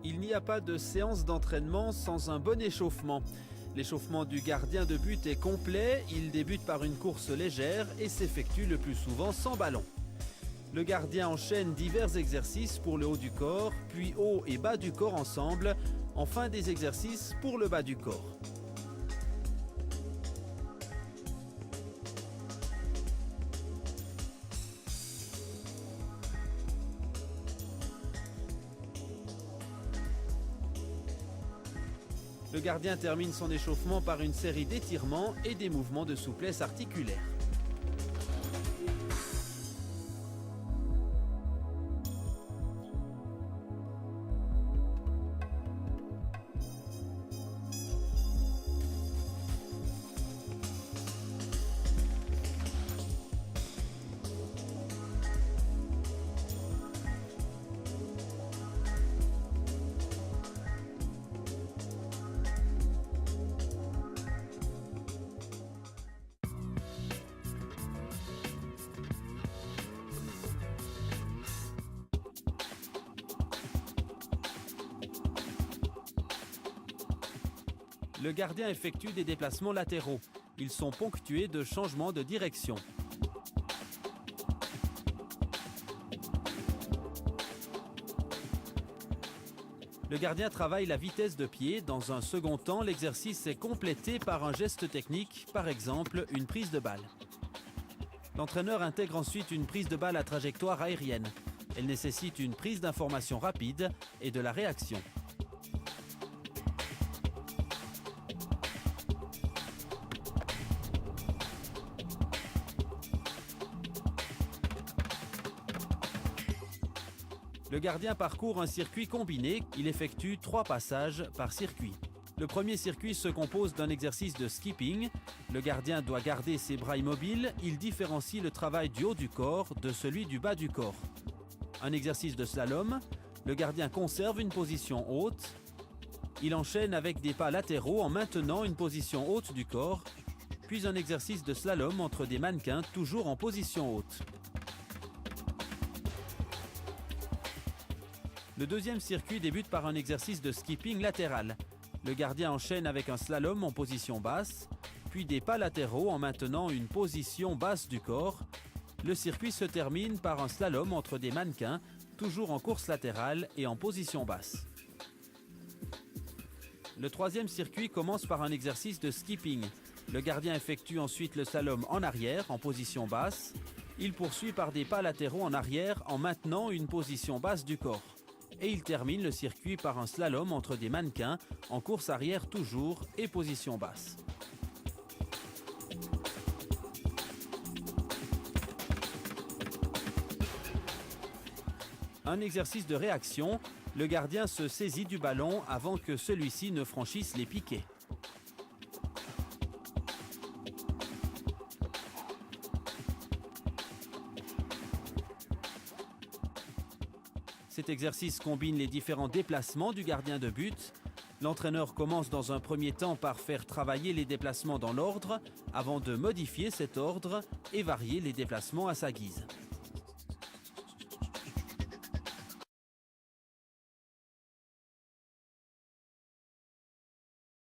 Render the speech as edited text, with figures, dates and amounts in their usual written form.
Il n'y a pas de séance d'entraînement sans un bon échauffement. L'échauffement du gardien de but est complet, il débute par une course légère et s'effectue le plus souvent sans ballon. Le gardien enchaîne divers exercices pour le haut du corps, puis haut et bas du corps ensemble, enfin des exercices pour le bas du corps. Le gardien termine son échauffement par une série d'étirements et des mouvements de souplesse articulaire. Le gardien effectue des déplacements latéraux. Ils sont ponctués de changements de direction. Le gardien travaille la vitesse de pied. Dans un second temps, l'exercice est complété par un geste technique, par exemple une prise de balle. L'entraîneur intègre ensuite une prise de balle à trajectoire aérienne. Elle nécessite une prise d'information rapide et de la réaction. Le gardien parcourt un circuit combiné, il effectue 3 passages par circuit. Le premier circuit se compose d'un exercice de skipping. Le gardien doit garder ses bras immobiles, il différencie le travail du haut du corps de celui du bas du corps. Un exercice de slalom, le gardien conserve une position haute. Il enchaîne avec des pas latéraux en maintenant une position haute du corps, puis un exercice de slalom entre des mannequins toujours en position haute. Le deuxième circuit débute par un exercice de skipping latéral. Le gardien enchaîne avec un slalom en position basse, puis des pas latéraux en maintenant une position basse du corps. Le circuit se termine par un slalom entre des mannequins, toujours en course latérale et en position basse. Le troisième circuit commence par un exercice de skipping. Le gardien effectue ensuite le slalom en arrière en position basse. Il poursuit par des pas latéraux en arrière en maintenant une position basse du corps. Et il termine le circuit par un slalom entre des mannequins, en course arrière toujours et position basse. Un exercice de réaction, le gardien se saisit du ballon avant que celui-ci ne franchisse les piquets. Cet exercice combine les différents déplacements du gardien de but. L'entraîneur commence dans un premier temps par faire travailler les déplacements dans l'ordre, avant de modifier cet ordre et varier les déplacements à sa guise.